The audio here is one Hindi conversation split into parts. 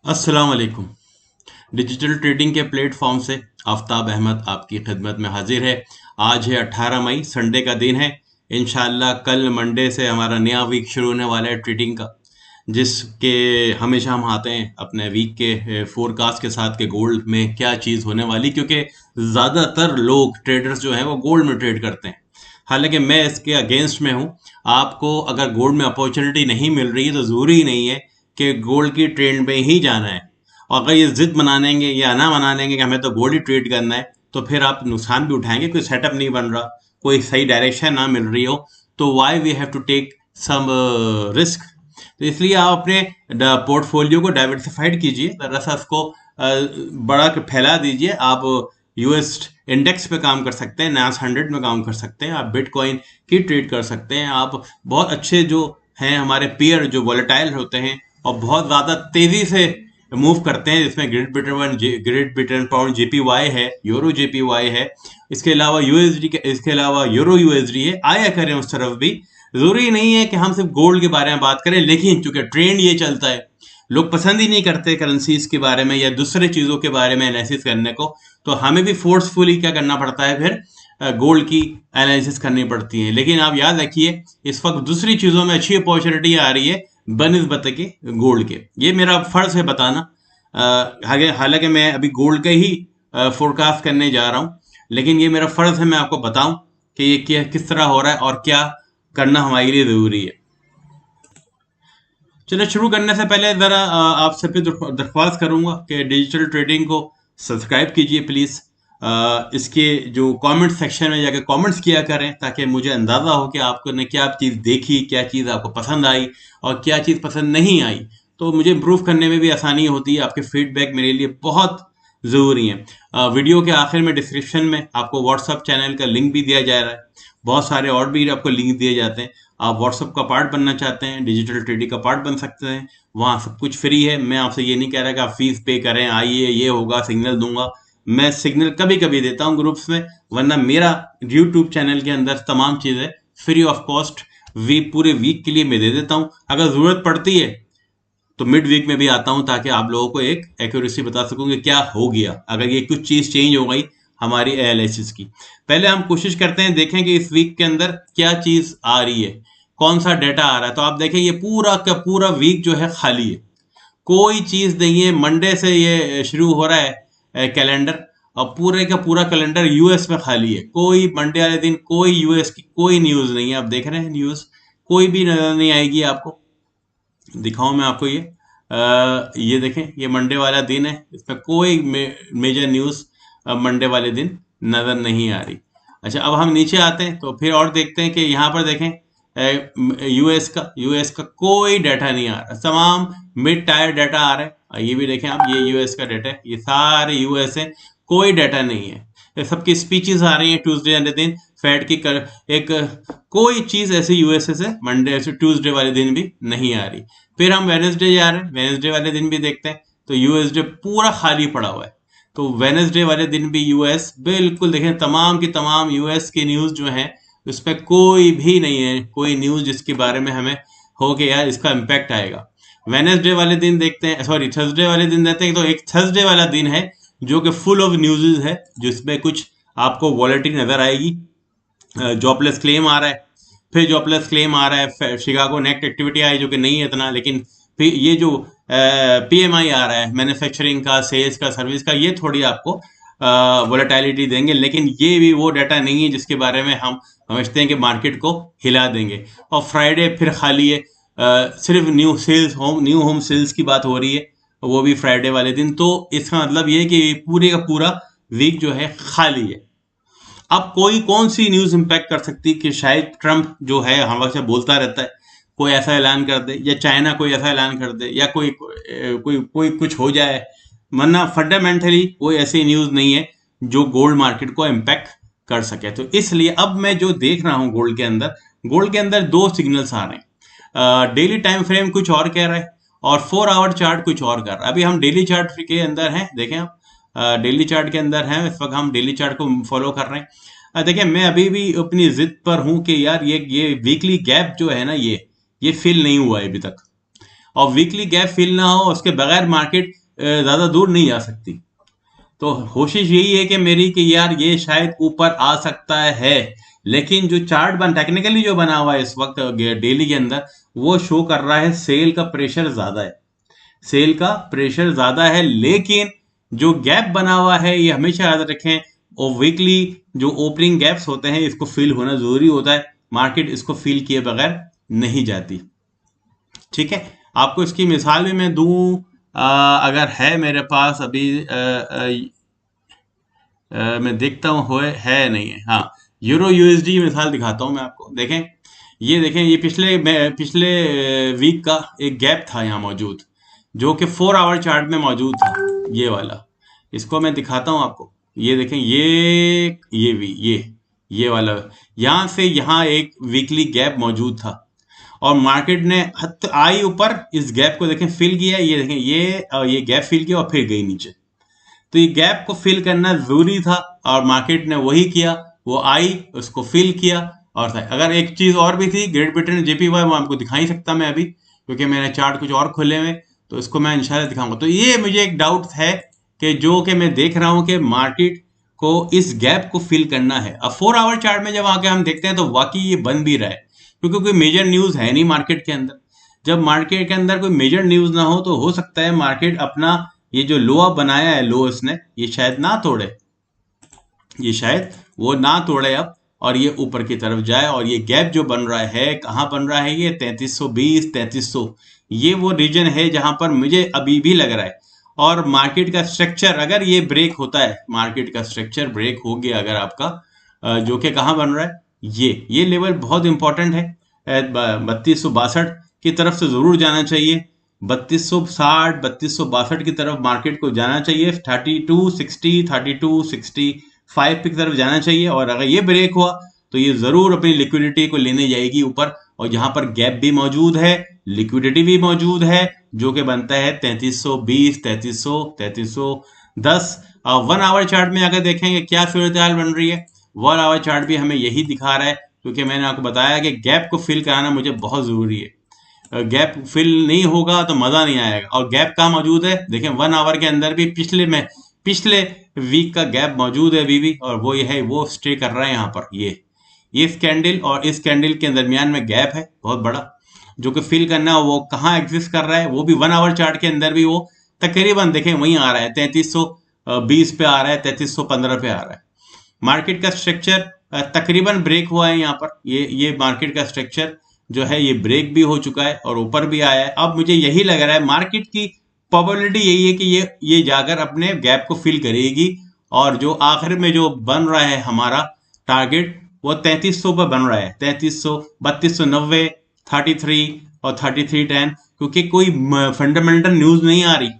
अस्सलाम वालेकुम। डिजिटल ट्रेडिंग के प्लेटफॉर्म से आफ्ताब अहमद आपकी खिदमत में हाजिर है। आज है 18 मई, संडे का दिन है। इंशाल्लाह कल मंडे से हमारा नया वीक शुरू होने वाला है ट्रेडिंग का, जिसके हमेशा हम आते हैं अपने वीक के फोरकास्ट के साथ कि गोल्ड में क्या चीज़ होने वाली, क्योंकि ज़्यादातर लोग ट्रेडर्स जो हैं वो गोल्ड में ट्रेड करते हैं। हालांकि मैं इसके अगेंस्ट में हूँ। आपको अगर गोल्ड में अपॉर्चुनिटी नहीं मिल रही है तो ज़रूरी नहीं है कि गोल्ड की ट्रेंड में ही जाना है। और अगर ये जिद बना लेंगे या ना बना लेंगे कि हमें तो गोल्ड ही ट्रेड करना है, तो फिर आप नुकसान भी उठाएंगे। कोई सेटअप नहीं बन रहा, कोई सही डायरेक्शन ना मिल रही हो, तो why we have to take some risk. तो इसलिए आप अपने पोर्टफोलियो को डाइवर्सिफाइड कीजिए, दरअसल उसको बड़ा फैला दीजिए। आप यूएस इंडेक्स पे काम कर सकते हैं, नास 100 में काम कर सकते हैं, आप बिटकॉइन की ट्रेड कर सकते हैं। आप बहुत अच्छे जो हैं हमारे पीयर जो वॉलेटाइल होते हैं और बहुत ज़्यादा तेज़ी से मूव करते हैं, जिसमें ग्रेट ब्रिटेन पाउंड जेपीवाई है, यूरो जेपीवाई है, इसके अलावा यूएसडी के, इसके अलावा यूरो यूएसडी है। आया करें उस तरफ भी। जरूरी नहीं है कि हम सिर्फ गोल्ड के बारे में बात करें, लेकिन चूंकि ट्रेंड ये चलता है, लोग पसंद ही नहीं करते करेंसीज के बारे में या दूसरे चीजों के बारे में एनालिसिस करने को, तो हमें भी फोर्सफुली क्या करना पड़ता है, फिर गोल्ड की एनालिसिस करनी पड़ती है। लेकिन आप याद रखिए, इस वक्त दूसरी चीजों में अच्छी अपॉर्चुनिटी आ रही है बनिस्बत के गोल्ड के। ये मेरा फर्ज है बताना। हालांकि मैं अभी गोल्ड का ही फोरकास्ट करने जा रहा हूँ, लेकिन ये मेरा फर्ज है मैं आपको बताऊं कि ये क्या किस तरह हो रहा है और क्या करना हमारे लिए जरूरी है। चलो, शुरू करने से पहले ज़रा आप सब पे दरख्वास्त करूंगा कि डिजिटल ट्रेडिंग को सब्सक्राइब कीजिए प्लीज़। इसके जो कमेंट सेक्शन में जाकर कमेंट्स किया करें, ताकि मुझे अंदाज़ा हो कि आपको ने क्या चीज़ देखी, क्या चीज़ आपको पसंद आई और क्या चीज़ पसंद नहीं आई। तो मुझे इम्प्रूव करने में भी आसानी होती है। आपके फीडबैक मेरे लिए बहुत ज़रूरी है। वीडियो के आखिर में डिस्क्रिप्शन में आपको व्हाट्सअप चैनल का लिंक भी दिया जा रहा है। बहुत सारे और भी आपको लिंक दिए जाते हैं। आप व्हाट्सअप का पार्ट बनना चाहते हैं, डिजिटल ट्रेडिंग का पार्ट बन सकते हैं। वहाँ सब कुछ फ्री है। मैं आपसे ये नहीं कह रहा कि आप फीस पे करें, आइए ये होगा, सिग्नल दूंगा। मैं सिग्नल कभी कभी देता हूँ ग्रुप्स में, वरना मेरा यूट्यूब चैनल के अंदर तमाम चीज़ें फ्री ऑफ कॉस्ट पूरे वीक के लिए मैं दे देता हूँ। अगर ज़रूरत पड़ती है तो मिड वीक में भी आता हूं, ताकि आप लोगों को एक एक्यूरेसी बता सकूं कि क्या हो गया अगर ये कुछ चीज चेंज हो गई हमारी एनालिसिस की। पहले हम कोशिश करते हैं देखें कि इस वीक के अंदर क्या चीज आ रही है, कौन सा डेटा आ रहा है। तो आप देखें, ये पूरा का पूरा वीक जो है खाली है, कोई चीज नहीं है। मंडे से ये शुरू हो रहा है कैलेंडर, और पूरे का पूरा कैलेंडर यूएस में खाली है। कोई मंडे वाले दिन कोई यूएस की कोई न्यूज नहीं है। आप देख रहे हैं न्यूज कोई भी नजर नहीं आएगी आपको। दिखाऊं मैं आपको ये देखें, ये मंडे वाला दिन है, इसमें कोई मेजर न्यूज़ मंडे वाले दिन नज़र नहीं आ रही। अच्छा, अब हम नीचे आते हैं तो फिर और देखते हैं कि यहाँ पर देखें यूएस का कोई डाटा नहीं आ रहा, तमाम मिड टायर डाटा आ रहा है। ये भी देखें आप, ये यूएस का डाटा है, ये सारे यूएस है, कोई डाटा नहीं है। ये सबकी स्पीचेस आ रही हैं ट्यूसडे वाले दिन, फेड की एक कोई चीज ऐसी यूएसए से मंडे से ट्यूसडे वाले दिन भी नहीं आ रही। फिर हम वेनेसडे जा रहे हैं, वेनेसडे वाले दिन भी देखते हैं तो यूएसडे पूरा खाली पड़ा हुआ है। तो वेनेसडे वाले दिन भी यूएस बिल्कुल देखें, तमाम की तमाम यूएस की न्यूज जो है उस पर कोई भी नहीं है, कोई न्यूज जिसके बारे में हमें हो कि यार इसका इम्पैक्ट आएगा। वेनेसडे वाले दिन देखते हैं, सॉरी थर्सडे वाले दिन देखते हैं, तो एक थर्सडे वाला दिन है जो कि फुल ऑफ न्यूज़ है, जिसमें कुछ आपको वॉलेटिलिटी नजर आएगी। जॉबलेस क्लेम आ रहा है, फिर जॉबलेस क्लेम आ रहा है, शिकागो नेक्ट एक्टिविटी आई जो कि नहीं है इतना, लेकिन फिर ये जो पीएमआई आ रहा है मैन्युफैक्चरिंग का, सेल्स का, सर्विस का, ये थोड़ी आपको वोलेटिलिटी देंगे। लेकिन ये भी वो डाटा नहीं है जिसके बारे में हम समझते हैं कि मार्केट को हिला देंगे। और फ्राइडे फिर खाली है, सिर्फ न्यू होम सेल्स की बात हो रही है, वो भी फ्राइडे वाले दिन। तो इसका मतलब ये है कि पूरे का पूरा वीक जो है खाली है। अब कोई कौन सी न्यूज इंपैक्ट कर सकती है कि शायद ट्रम्प जो है हमेशा बोलता रहता है, कोई ऐसा ऐलान कर दे, या चाइना कोई ऐसा ऐलान कर दे, या कोई कुछ हो जाए। वरना फंडामेंटली कोई ऐसी न्यूज नहीं है जो गोल्ड मार्केट को इम्पैक्ट कर सके। तो इसलिए अब मैं जो देख रहा हूं गोल्ड के अंदर दो सिग्नल्स आ रहे हैं। डेली टाइम फ्रेम कुछ और कह रहा है और 4 आवर चार्ट कुछ और कर रहा है। अभी हम डेली चार्ट के अंदर हैं, देखें आप, डेली चार्ट के अंदर हैं इस वक्त, हम डेली चार्ट को फॉलो कर रहे हैं। देखिए, मैं अभी भी अपनी जिद पर हूं कि यार ये वीकली गैप जो है ना, ये फिल नहीं हुआ है अभी तक। और वीकली गैप फिल ना हो, उसके बगैर मार्केट ज्यादा दूर नहीं जा सकती। तो कोशिश यही है कि मेरी कि यार ये शायद ऊपर आ सकता है, लेकिन जो चार्ट टेक्निकली जो बना हुआ है इस वक्त डेली के अंदर, वो शो कर रहा है सेल का प्रेशर ज्यादा है, सेल का प्रेशर ज्यादा है। लेकिन जो गैप बना हुआ है ये हमेशा याद रखें, और वीकली जो ओपनिंग गैप्स होते हैं इसको फिल होना जरूरी होता है, मार्केट इसको फिल किए बगैर नहीं जाती। ठीक है, आपको इसकी मिसाल भी मैं दूं, अगर है मेरे पास अभी, मैं देखता हूँ हो है नहीं है, हाँ, यूरो यूएसडी की मिसाल दिखाता हूँ मैं आपको। देखें, ये देखें, ये पिछले वीक का एक गैप था यहाँ मौजूद, जो कि 4 आवर चार्ट में मौजूद था, ये वाला। इसको मैं दिखाता हूँ आपको। ये देखें, ये भी ये वाला, यहाँ से यहाँ एक वीकली गैप मौजूद था, और मार्केट ने आई ऊपर, इस गैप को देखें फिल किया, ये देखें, ये गैप फिल किया और फिर गई नीचे। तो ये गैप को फिल करना जरूरी था, और मार्केट ने वही किया, वो आई, उसको फिल किया। और था, अगर एक चीज और भी थी, ग्रेट ब्रिटेन जेपीवाई, वो आपको दिखा ही सकता मैं अभी, क्योंकि मैंने चार्ट कुछ और खोले हुए, तो इसको मैं इंशाल्लाह दिखाऊंगा। तो ये मुझे एक डाउट है कि जो कि मैं देख रहा हूं कि मार्केट को इस गैप को फिल करना है। अब 4 आवर चार्ट में जब आके हम देखते हैं तो वाकई ये बन भी रहा है, क्योंकि कोई मेजर न्यूज है नहीं मार्केट के अंदर। जब मार्केट के अंदर कोई मेजर न्यूज ना हो तो हो सकता है मार्केट अपना ये जो लोअ बनाया है, लो इसने, ये शायद ना तोड़े, ये शायद वो ना तोड़े अब, और ये ऊपर की तरफ जाए। और ये गैप जो बन रहा है, कहाँ बन रहा है, ये 3320 3300, ये वो रीजन है जहां पर मुझे अभी भी लग रहा है। और मार्केट का स्ट्रक्चर अगर ये ब्रेक होता है, मार्केट का स्ट्रक्चर ब्रेक हो गया अगर आपका, जो कि कहाँ बन रहा है, ये लेवल बहुत इंपॉर्टेंट है, 3262 की तरफ से जरूर जाना चाहिए। 3260 3262 की तरफ मार्केट को जाना चाहिए, 3260 3265 की तरफ जाना चाहिए। और अगर ये ब्रेक हुआ तो ये जरूर अपनी लिक्विडिटी को लेने जाएगी ऊपर, और जहां पर गैप भी मौजूद है, लिक्विडिटी भी मौजूद है, जो कि बनता है 3320 3310। 1 आवर चार्ट में अगर देखेंगे क्या सूरत हाल बन रही है, 1 आवर चार्ट भी हमें यही दिखा रहा है, क्योंकि मैंने आपको बताया कि गैप को फिल कराना मुझे बहुत जरूरी है। गैप फिल नहीं होगा तो मजा नहीं आएगा। और गैप कहाँ मौजूद है, देखें, 1 आवर के अंदर भी पिछले वीक का गैप मौजूद है अभी भी, और वो ये है, वो स्टे कर रहा है यहाँ पर। ये इस कैंडल और इस कैंडल के दरमियान में गैप है बहुत बड़ा, जो कि फिल करना है। वो कहाँ एग्जिस्ट कर रहा है, वो भी 1 आवर चार्ट के अंदर भी वो तकरीबन देखें वहीं आ रहा है, 3320 पे आ रहा है, 3315 पे आ रहा है। मार्केट का स्ट्रक्चर तकरीबन ब्रेक हुआ है यहाँ पर, ये मार्केट का स्ट्रक्चर जो है ये ब्रेक भी हो चुका है और ऊपर भी आया है। अब मुझे यही लग रहा है, मार्केट की प्रोबेबिलिटी यही है कि ये जाकर अपने गैप को फिल करेगी, और जो आखिर में जो बन रहा है हमारा टारगेट, वो 3300 पर बन रहा है, 3300 3290 33 और 3310, क्योंकि कोई फंडामेंटल न्यूज नहीं आ रही,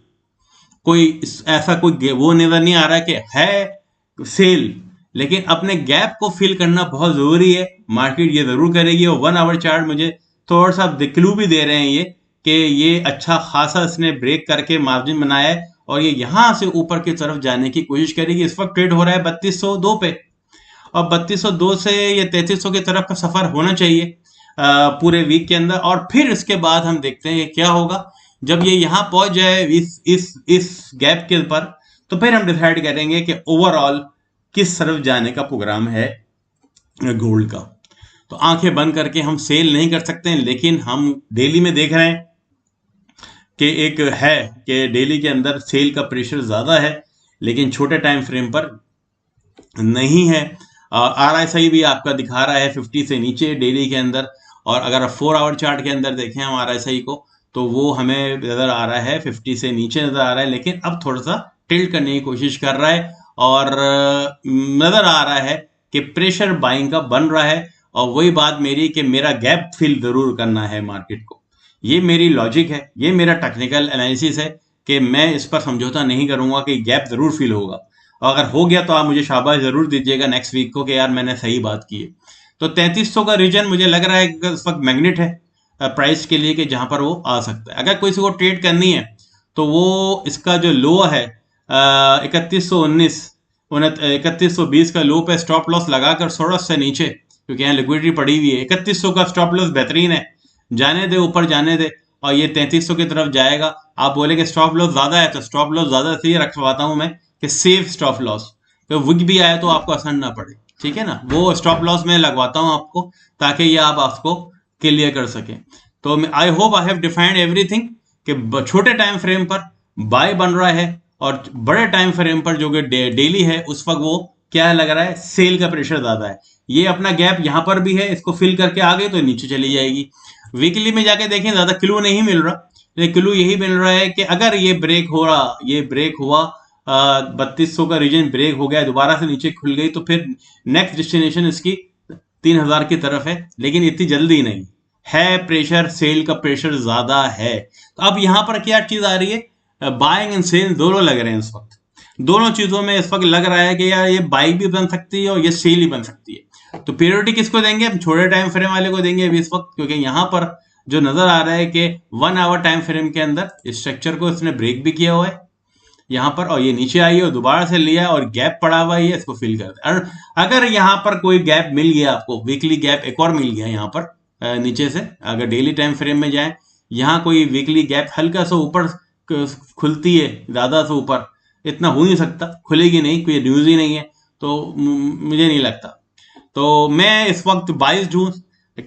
कोई ऐसा कोई वो नजर नहीं आ रहा कि है सेल। लेकिन अपने गैप को फिल करना बहुत जरूरी है, मार्केट ये जरूर करेगी। और 1 आवर चार्ट मुझे थोड़ा सा क्लू भी दे रहे हैं ये, कि ये अच्छा खासा इसने ब्रेक करके मार्जिन बनाया है, और ये यहां से ऊपर की तरफ जाने की कोशिश करेगी। इस वक्त ट्रेड हो रहा है 3202 पे, और 3202 से ये 3300 की तरफ का सफर होना चाहिए पूरे वीक के अंदर। और फिर इसके बाद हम देखते हैं क्या होगा, जब ये यहाँ पहुंच जाए इस गैप के ऊपर, तो फिर हम डिसाइड करेंगे कि ओवरऑल किस तरफ जाने का प्रोग्राम है गोल्ड का। तो आंखें बंद करके हम सेल नहीं कर सकते हैं, लेकिन हम डेली में देख रहे हैं कि एक है कि डेली के अंदर सेल का प्रेशर ज्यादा है, लेकिन छोटे टाइम फ्रेम पर नहीं है। RSI भी आपका दिखा रहा है 50 से नीचे डेली के अंदर, और अगर आप 4 आवर चार्ट के अंदर देखें हम RSI को, तो वो हमें नजर आ रहा है 50 से नीचे नजर आ रहा है, लेकिन अब थोड़ा सा टिल्ट करने की कोशिश कर रहा है, और नजर आ रहा है कि प्रेशर बाइंग का बन रहा है। और वही बात मेरी कि मेरा गैप फिल जरूर करना है मार्केट को, ये मेरी लॉजिक है, ये मेरा टेक्निकल एनालिसिस है, कि मैं इस पर समझौता नहीं करूंगा कि गैप जरूर फिल होगा। और अगर हो गया तो आप मुझे शाबाश जरूर दीजिएगा नेक्स्ट वीक को कि यार मैंने सही बात की है। तो 3300 का रीजन मुझे लग रहा है कि इस वक्त मैग्नेट है प्राइस के लिए, कि जहां पर वो आ सकता है। अगर किसी को ट्रेड करनी है तो वो इसका जो लो है 3119 3120 का लो पे स्टॉप लॉस लगाकर थोड़ा सा नीचे, क्योंकि यहाँ लिक्विडिटी पड़ी हुई है, 3100 का स्टॉप लॉस बेहतरीन है, जाने दे ऊपर जाने दे। और ये 3300 की तरफ जाएगा, आप बोलेंगे स्टॉप लॉस ज्यादा है, तो स्टॉप लॉस ज्यादा इसलिए रखवाता हूं मैं कि सेफ स्टॉप लॉस, तो विक भी आए तो आपको असर ना पड़े, ठीक है ना, वो स्टॉप लॉस में लगवाता हूं आपको, ताकि ये आप आपको क्लियर कर सके। तो I hope I have defined everything कि छोटे टाइम फ्रेम पर बाय बन रहा है, और बड़े टाइम फ्रेम पर जो कि डेली है उस वक्त वो क्या लग रहा है, सेल का प्रेशर ज्यादा है। ये अपना गैप यहां पर भी है, इसको फिल करके आ गई तो नीचे चली जाएगी। वीकली में जाके देखें ज्यादा क्लू नहीं मिल रहा, लेकिन क्लू यही मिल रहा है कि अगर ये ब्रेक हो रहा, ये ब्रेक हुआ 3200 का रीजन ब्रेक हो गया, दोबारा से नीचे खुल गई, तो फिर नेक्स्ट डेस्टिनेशन इसकी 3000 की तरफ है, लेकिन इतनी जल्दी नहीं है, प्रेशर सेल का प्रेशर ज्यादा है। तो अब यहां पर क्या चीज आ रही है, बाइंग एंड सेल दोनों लग रहे हैं इस वक्त, दोनों चीजों में इस वक्त लग रहा है कि यार ये बाई भी बन सकती है और ये सेल ही बन सकती है। तो प्रियोरिटी किसको देंगे, हम छोटे टाइम फ्रेम वाले को देंगे अभी इस वक्त, क्योंकि यहां पर जो नजर आ रहा है कि 1 आवर टाइम फ्रेम के अंदर इस स्ट्रक्चर को इसने ब्रेक भी किया हुआ है यहां पर, और ये नीचे आई है और दोबारा से लिया और गैप पड़ा हुआ है, इसको फिल कर दे। और अगर यहां पर कोई गैप मिल गया आपको, वीकली गैप एक और मिल गया यहां पर नीचे से, अगर डेली टाइम फ्रेम में जाए, यहां कोई वीकली गैप हल्का सा ऊपर खुलती है, ज्यादा से ऊपर, इतना हो नहीं सकता, खुलेगी नहीं, कोई न्यूज ही नहीं है, तो मुझे नहीं लगता। तो मैं इस वक्त 22 जून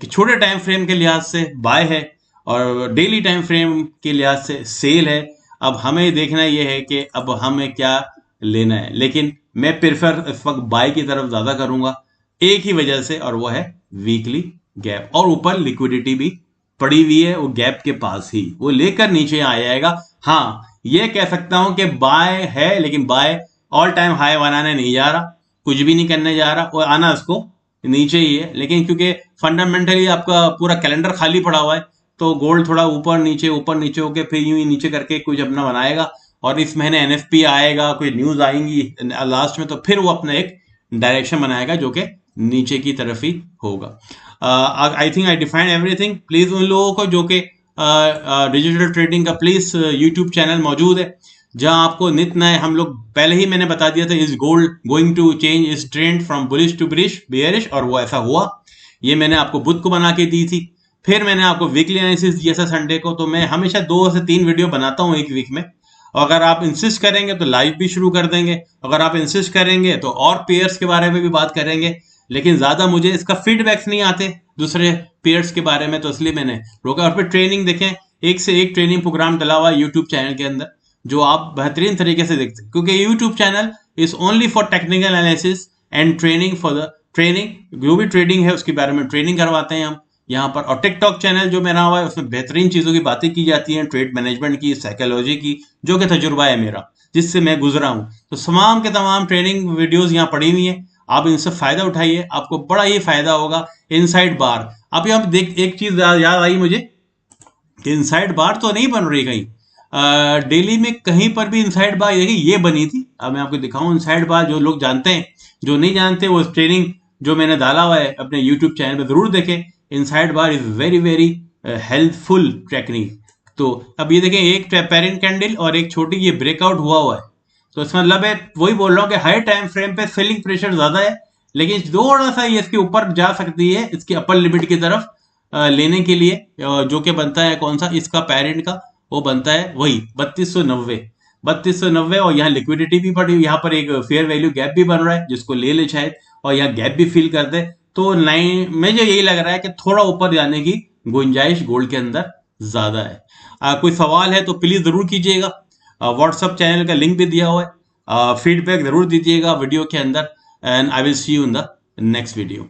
छोटे टाइम फ्रेम के लिहाज से बाय है, और डेली टाइम फ्रेम के लिहाज से सेल है। अब हमें देखना यह है कि अब हमें क्या लेना है, लेकिन मैं प्रेफर इस वक्त बाय की तरफ ज्यादा करूंगा, एक ही वजह से, और वो है वीकली गैप, और ऊपर लिक्विडिटी भी पड़ी हुई है वो गैप के पास ही, वो लेकर नीचे आ जाएगा। हाँ, ये कह सकता हूं कि बाय है, लेकिन बाय ऑल टाइम हाई बनाने नहीं जा रहा, कुछ भी नहीं करने जा रहा, और आना उसको नीचे ही है, लेकिन क्योंकि फंडामेंटली आपका पूरा कैलेंडर खाली पड़ा हुआ है, तो गोल्ड थोड़ा ऊपर नीचे होके फिर यूं ही नीचे करके कुछ अपना बनाएगा, और इस महीने एनएफपी आएगा, कोई न्यूज आएंगी लास्ट में, तो फिर वो अपना एक डायरेक्शन बनाएगा जो कि नीचे की तरफ ही होगा। I think I defined everything. Please उन लोगों को जो कि डिजिटल ट्रेडिंग का प्लीज यूट्यूब चैनल मौजूद है, जहां आपको नित नए, हम लोग पहले ही मैंने बता दिया था, is gold going to change is trend from bullish to bearish, और वो ऐसा हुआ। ये मैंने आपको बुध को बना के दी थी, फिर मैंने आपको वीकली एनालिसिस दिया था संडे को। तो मैं हमेशा 2 से 3 वीडियो बनाता हूँ एक वीक में, और अगर आप इंसिस्ट करेंगे तो लाइव भी शुरू कर देंगे, अगर आप इंसिस्ट करेंगे तो और पेयर्स के बारे में भी बात करेंगे, लेकिन ज्यादा मुझे इसका फीडबैक्स नहीं आते दूसरे पेयर्स के बारे में, तो इसलिए मैंने रोका। और फिर ट्रेनिंग देखें, एक से एक ट्रेनिंग प्रोग्राम डला हुआ है यूट्यूब चैनल के अंदर, जो आप बेहतरीन तरीके से देखते हैं, क्योंकि YouTube channel is only for technical analysis and training, for the training, जो भी ट्रेडिंग है उसके बारे में ट्रेनिंग करवाते हैं हम यहाँ पर। और टिकटॉक चैनल जो मेरा हुआ है उसमें बेहतरीन चीजों की बातें की जाती हैं, ट्रेड मैनेजमेंट की, साइकोलॉजी की, जो कि तजुर्बा है मेरा, जिससे मैं गुजरा हूँ। तो तमाम के तमाम ट्रेनिंग वीडियोस यहाँ पड़ी हुई हैं, आप इनसे फायदा उठाइए, आपको बड़ा ही फायदा होगा। इनसाइड बार, अब यहाँ देख एक चीज याद आई मुझे कि इनसाइड बार तो नहीं बन रही कहीं, डेली में कहीं पर भी इनसाइड बार ये बनी थी। अब मैं आपको दिखाऊं इनसाइड बार, जो लोग जानते हैं, जो नहीं जानते वो ट्रेनिंग जो मैंने डाला हुआ है अपने यूट्यूब चैनल पे जरूर देखें। Inside bar is very very helpful technique. तो अब ये देखें, एक पेरेंट कैंडल और एक छोटी ये ब्रेकआउट हुआ है, तो इसका मतलब है, वही बोल रहा हूँ कि हाई टाइम फ्रेम पे सेलिंग प्रेशर ज्यादा है, लेकिन थोड़ा सा ये इसके ऊपर जा सकती है, इसकी अपर लिमिट की तरफ लेने के लिए, जो कि बनता है कौन सा, इसका पेरेंट का, वो बनता है वही 3290, और यहाँ लिक्विडिटी भी पड़ी, यहाँ पर एक फेयर वैल्यू गैप भी बन रहा है, जिसको ले ले शायद, और यहाँ गैप भी फिल कर दे, तो लाइन मुझे यही लग रहा है कि थोड़ा ऊपर जाने की गुंजाइश गोल्ड के अंदर ज्यादा है। कोई सवाल है तो प्लीज जरूर कीजिएगा, व्हाट्सएप चैनल का लिंक भी दिया हुआ है, फीडबैक जरूर दीजिएगा वीडियो के अंदर, and I will see you in the next video.